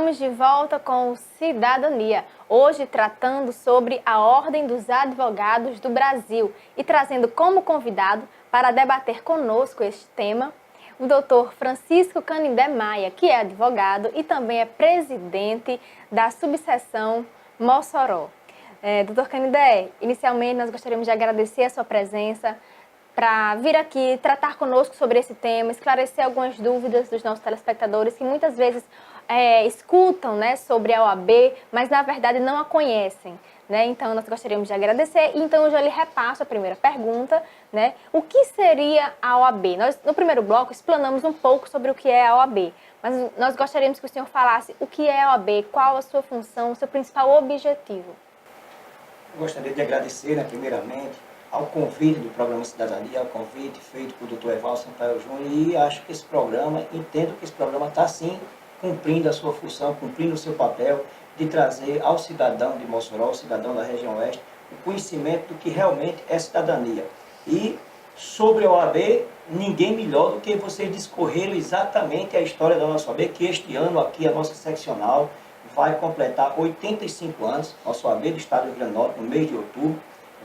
Estamos de volta com o Cidadania, hoje tratando sobre a Ordem dos Advogados do Brasil e trazendo como convidado para debater conosco este tema o Dr. Francisco Canindé Maia, que é advogado e também é presidente da subseção Mossoró. Dr. Canindé, inicialmente nós gostaríamos de agradecer a sua presença para vir aqui tratar conosco sobre esse tema, esclarecer algumas dúvidas dos nossos telespectadores que muitas vezes escutam, né, sobre a OAB, mas na verdade não a conhecem, né? Então nós gostaríamos de agradecer e então eu já lhe repasso a primeira pergunta, né? O que seria a OAB? Nós no primeiro bloco explanamos um pouco sobre o que é a OAB, mas nós gostaríamos que o senhor falasse o que é a OAB, qual a sua função, o seu principal objetivo. Eu gostaria de agradecer, né, primeiramente, ao convite do programa Cidadania, ao convite feito pelo Dr. Evaldo Sampaio Júnior, e acho que esse programa, entendo que esse programa está sim cumprindo a sua função, cumprindo o seu papel de trazer ao cidadão de Mossoró, ao cidadão da região oeste, o conhecimento do que realmente é cidadania. E sobre a OAB, ninguém melhor do que vocês discorreram exatamente a história da nossa OAB, que este ano aqui a nossa seccional vai completar 85 anos, nossa OAB do Estado do Rio Grande do Norte, no mês de outubro,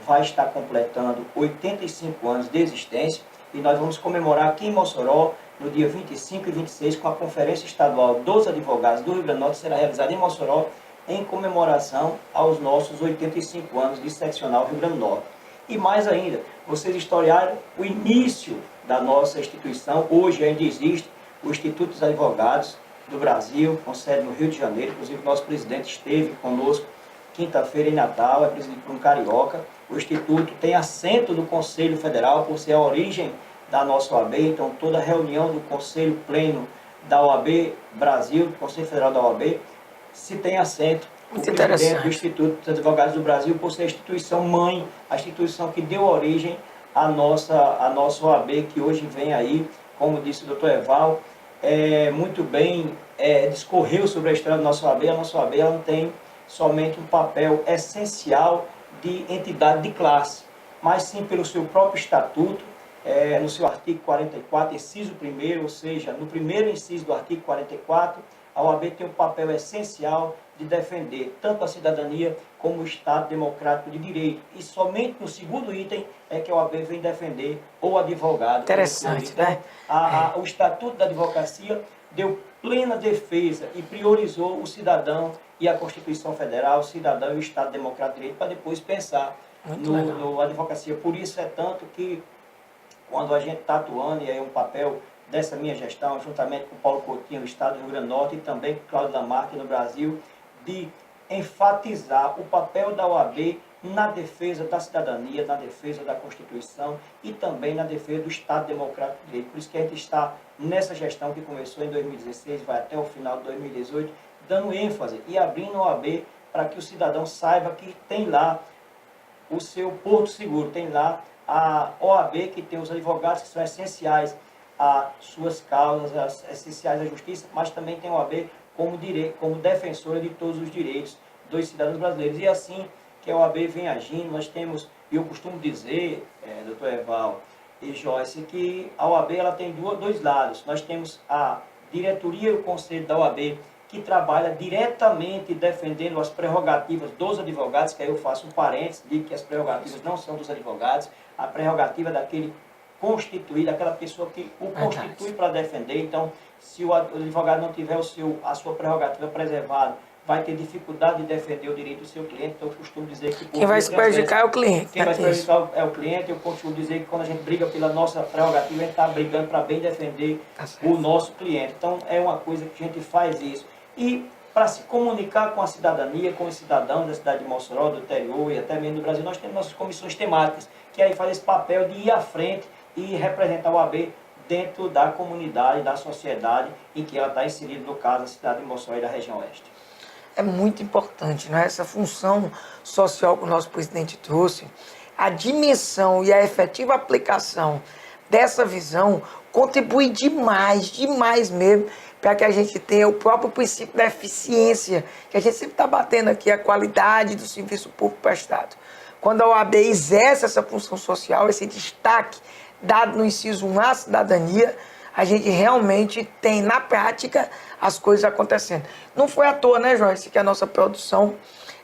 vai estar completando 85 anos de existência e nós vamos comemorar aqui em Mossoró, no dia 25 e 26, com a Conferência Estadual dos Advogados do Rio Grande do Norte, que será realizada em Mossoró, em comemoração aos nossos 85 anos de seccional Rio Grande do Norte. E mais ainda, vocês historiaram o início da nossa instituição, hoje ainda existe o Instituto dos Advogados do Brasil, com sede no Rio de Janeiro, inclusive o nosso presidente esteve conosco quinta-feira em Natal, é presidido por um carioca. O Instituto tem assento no Conselho Federal, por ser a origem da nossa OAB, então toda reunião do Conselho Pleno da OAB Brasil, do Conselho Federal da OAB, se tem assento o presidente do Instituto dos Advogados do Brasil, por ser a instituição mãe, a instituição que deu origem à nossa OAB, que hoje vem aí, como disse o Dr. Evaldo, muito bem discorreu sobre a história da nossa OAB. A nossa OAB ela não tem somente um papel essencial de entidade de classe, mas sim pelo seu próprio estatuto, no seu artigo 44, inciso 1º, ou seja, no primeiro inciso do artigo 44, a OAB tem um papel essencial de defender tanto a cidadania como o Estado democrático de direito. E somente no segundo item é que a OAB vem defender o advogado. Interessante, então, né? O Estatuto da Advocacia deu plena defesa e priorizou o cidadão e a Constituição Federal, o cidadão e o Estado Democrático de Direito, para depois pensar no advocacia. Por isso é tanto que, quando a gente está atuando, e aí é um papel dessa minha gestão, juntamente com o Paulo Coutinho, do Estado do Rio Grande do Norte, e também com o Cláudio Lamarque, no Brasil, de enfatizar o papel da OAB na defesa da cidadania, na defesa da Constituição e também na defesa do Estado Democrático de Direito. Por isso que a gente está nessa gestão que começou em 2016, vai até o final de 2018, dando ênfase e abrindo a OAB para que o cidadão saiba que tem lá o seu porto seguro, tem lá a OAB, que tem os advogados que são essenciais às suas causas, essenciais à justiça, mas também tem a OAB como defensora de todos os direitos dos cidadãos brasileiros. E assim que a OAB vem agindo, nós temos, e eu costumo dizer, Dr. Evaldo e Joyce, que a OAB ela tem dois lados. Nós temos a diretoria e o conselho da OAB, que trabalha diretamente defendendo as prerrogativas dos advogados, que aí eu faço um parênteses, digo que as prerrogativas não são dos advogados, a prerrogativa é daquele constituído, daquela pessoa que o constitui para defender. Então, se o advogado não tiver a sua prerrogativa preservada, vai ter dificuldade de defender o direito do seu cliente. Então, eu costumo dizer que... Quem vai se prejudicar é o cliente. Quem vai se prejudicar é o cliente. Eu costumo dizer que quando a gente briga pela nossa prerrogativa, a gente está brigando para bem defender o nosso cliente. Então, é uma coisa que a gente faz isso. E para se comunicar com a cidadania, com os cidadãos da cidade de Mossoró, do interior e até mesmo do Brasil, nós temos nossas comissões temáticas, que aí faz esse papel de ir à frente e representar o OAB dentro da comunidade, da sociedade em que ela está inserida, no caso, a cidade de Mossoró e da região oeste. É muito importante, né? Essa função social que o nosso presidente trouxe, a dimensão e a efetiva aplicação dessa visão contribui demais, demais mesmo, para que a gente tenha o próprio princípio da eficiência, que a gente sempre está batendo aqui, a qualidade do serviço público prestado. Quando a OAB exerce essa função social, esse destaque dado no inciso 1 à cidadania, a gente realmente tem na prática as coisas acontecendo. Não foi à toa, né, Joyce, que a nossa produção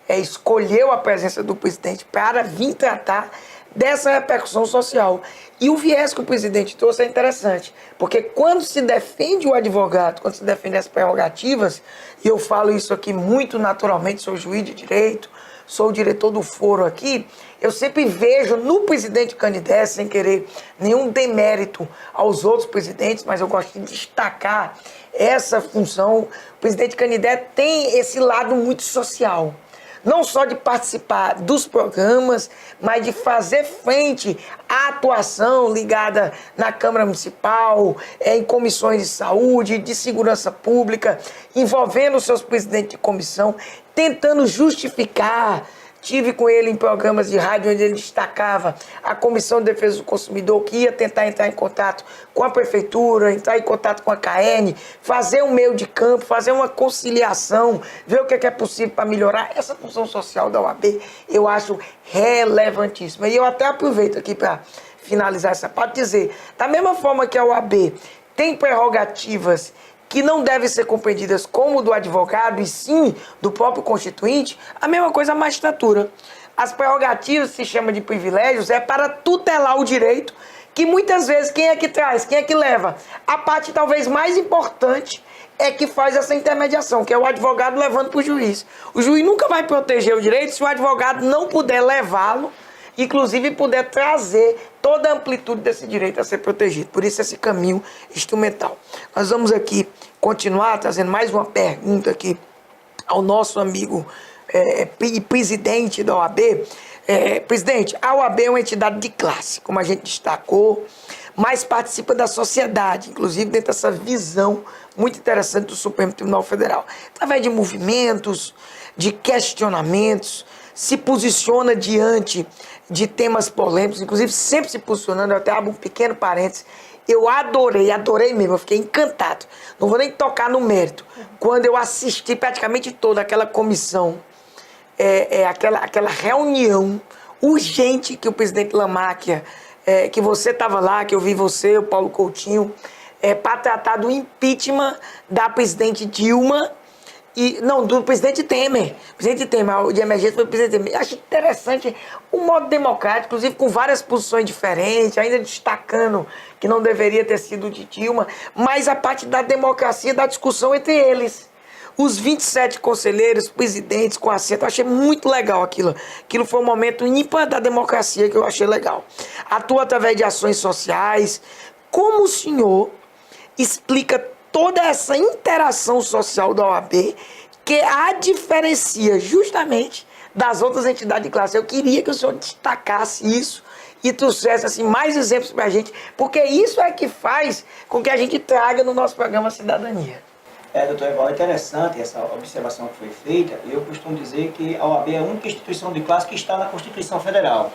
escolheu a presença do presidente para vir tratar dessa repercussão social. E o viés que o presidente trouxe é interessante, porque quando se defende o advogado, quando se defende as prerrogativas, e eu falo isso aqui muito naturalmente, sou juiz de direito, sou o diretor do foro aqui, eu sempre vejo no presidente Canidé, sem querer nenhum demérito aos outros presidentes, mas eu gosto de destacar essa função. O presidente Canidé tem esse lado muito social. Não só de participar dos programas, mas de fazer frente à atuação ligada na Câmara Municipal, em comissões de saúde, de segurança pública, envolvendo os seus presidentes de comissão, tentando justificar. Tive com ele em programas de rádio onde ele destacava a Comissão de Defesa do Consumidor, que ia tentar entrar em contato com a Prefeitura, entrar em contato com a CAERN, fazer um meio de campo, fazer uma conciliação, ver o que é possível para melhorar. Essa função social da OAB eu acho relevantíssima. E eu até aproveito aqui para finalizar essa parte, dizer, da mesma forma que a OAB tem prerrogativas que não devem ser compreendidas como do advogado, e sim do próprio constituinte, a mesma coisa a magistratura. As prerrogativas, se chama de privilégios, é para tutelar o direito, que muitas vezes quem é que traz, quem é que leva? A parte talvez mais importante é que faz essa intermediação, que é o advogado levando para o juiz. O juiz nunca vai proteger o direito se o advogado não puder levá-lo, inclusive puder trazer toda a amplitude desse direito a ser protegido. Por isso esse caminho instrumental. Nós vamos aqui continuar trazendo mais uma pergunta aqui ao nosso amigo presidente da OAB. Presidente, a OAB é uma entidade de classe, como a gente destacou, mas participa da sociedade, inclusive dentro dessa visão muito interessante do Supremo Tribunal Federal. Através de movimentos, de questionamentos, se posiciona diante de temas polêmicos, inclusive sempre se posicionando. Eu até abro um pequeno parênteses. Eu adorei mesmo, eu fiquei encantado. Não vou nem tocar no mérito. Quando eu assisti praticamente toda aquela comissão, aquela reunião urgente que o presidente Lamáquia, que você estava lá, que eu vi você, o Paulo Coutinho, para tratar do impeachment da presidente Dilma, do presidente Temer. O presidente Temer, de emergência foi o presidente Temer. Eu acho interessante o modo democrático, inclusive com várias posições diferentes, ainda destacando que não deveria ter sido de Dilma, mas a parte da democracia, da discussão entre eles. Os 27 conselheiros, presidentes com assento, eu achei muito legal aquilo. Aquilo foi um momento ímpar da democracia que eu achei legal. Atua através de ações sociais. Como o senhor explica toda essa interação social da OAB que a diferencia justamente das outras entidades de classe? Eu queria que o senhor destacasse isso e trouxesse assim, mais exemplos para a gente, porque isso é que faz com que a gente traga no nosso programa Cidadania. Doutor Evaldo, é interessante essa observação que foi feita. Eu costumo dizer que a OAB é a única instituição de classe que está na Constituição Federal.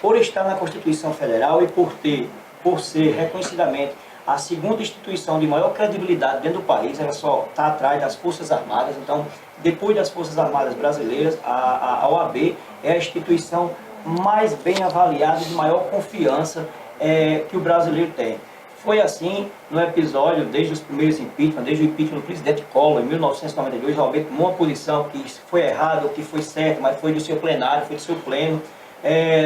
Por estar na Constituição Federal e por ser reconhecidamente a segunda instituição de maior credibilidade dentro do país, ela só está atrás das Forças Armadas. Então, depois das Forças Armadas brasileiras, a OAB é a instituição mais bem avaliada e de maior confiança que o brasileiro tem. Foi assim no episódio, desde os primeiros impeachment, desde o impeachment do presidente Collor, em 1992, a OAB tomou uma posição que foi errada, ou que foi certa, mas foi do seu plenário, foi do seu pleno.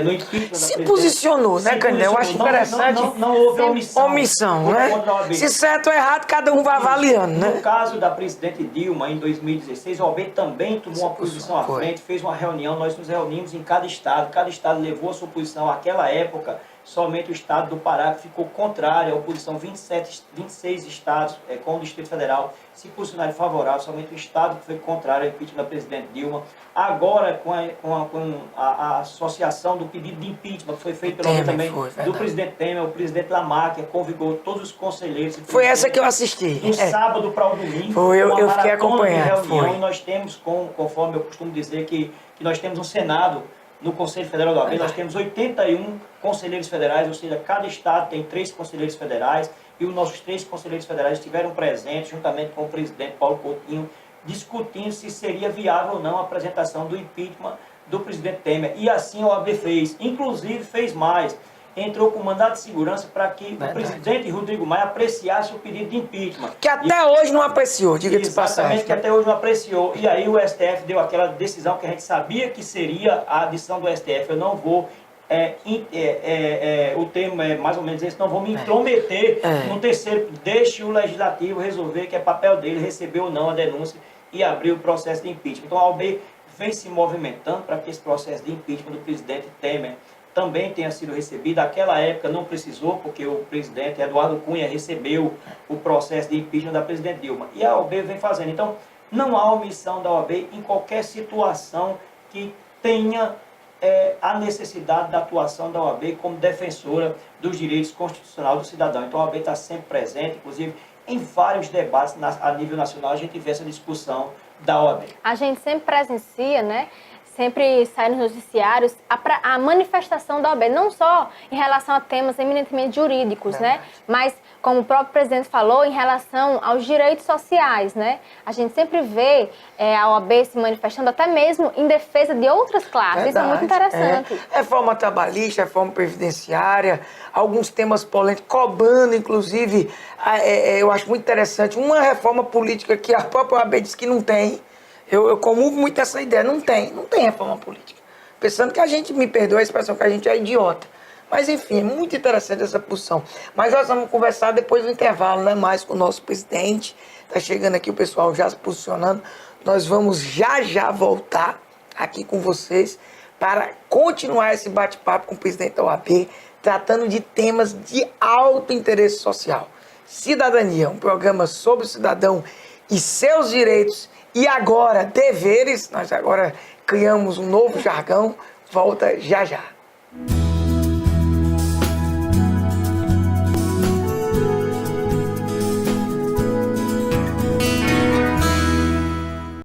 No impeachment se posicionou, né, Canidé? Eu acho interessante. Não houve omissão, né? Se certo ou errado, cada um vai avaliando, né? No caso da presidente Dilma, em 2016, a OAB também tomou uma posição à frente, fez uma reunião, nós nos reunimos em cada estado levou a sua posição. Naquela época, somente o estado do Pará ficou contrário à oposição, 26 estados, com o Distrito Federal, se posicionaram favorável, somente o estado que foi contrário ao impeachment da presidente Dilma. Agora, com a associação do pedido de impeachment, que foi feito pelo também do presidente Temer, o presidente Lamáquia convigou todos os conselheiros. Foi essa que eu assisti. Do sábado para o domingo. Foi, eu fiquei acompanhando. E nós temos, conforme eu costumo dizer, que nós temos um Senado no Conselho Federal da OAB, nós temos 81 conselheiros federais, ou seja, cada estado tem 3 conselheiros federais, e os nossos 3 conselheiros federais estiveram presentes, juntamente com o presidente Paulo Coutinho, discutindo se seria viável ou não a apresentação do impeachment do presidente Temer. E assim a OAB fez. Inclusive fez mais. entrou com mandato de segurança para que o presidente Rodrigo Maia apreciasse o pedido de impeachment. Que até hoje não apreciou, diga-se de passagem. Exatamente, que até hoje não apreciou. E aí o STF deu aquela decisão que a gente sabia que seria a decisão do STF. Eu não vou... o termo é mais ou menos esse, não vou me intrometer no terceiro, deixe o legislativo resolver, que é papel dele receber ou não a denúncia e abrir o processo de impeachment. Então a OAB vem se movimentando para que esse processo de impeachment do presidente Temer também tenha sido recebido. Naquela época não precisou, porque o presidente Eduardo Cunha recebeu o processo de impeachment da presidente Dilma. E a OAB vem fazendo. Então não há omissão da OAB em qualquer situação que tenha a necessidade da atuação da OAB como defensora dos direitos constitucionais do cidadão. Então a OAB está sempre presente, inclusive em vários debates a nível nacional a gente vê essa discussão da OAB. A gente sempre presencia, né? Sempre sai nos noticiários a manifestação da OAB, não só em relação a temas eminentemente jurídicos, né? Mas, como o próprio presidente falou, em relação aos direitos sociais, né? A gente sempre vê a OAB se manifestando até mesmo em defesa de outras classes. Isso é muito interessante. Reforma trabalhista, reforma previdenciária, alguns temas polêmicos, cobrando, inclusive, eu acho muito interessante, uma reforma política que a própria OAB diz que não tem. Eu comungo muito essa ideia. Não tem reforma política. Pensando que a gente, me perdoa a expressão, que a gente é idiota. Mas, enfim, é muito interessante essa posição. Mas nós vamos conversar depois do intervalo, né? Mais com o nosso presidente. Está chegando aqui o pessoal já se posicionando. Nós vamos já voltar aqui com vocês para continuar esse bate-papo com o presidente da OAB, tratando de temas de alto interesse social. Cidadania, um programa sobre o cidadão e seus direitos. E agora, deveres, nós agora criamos um novo jargão, volta já.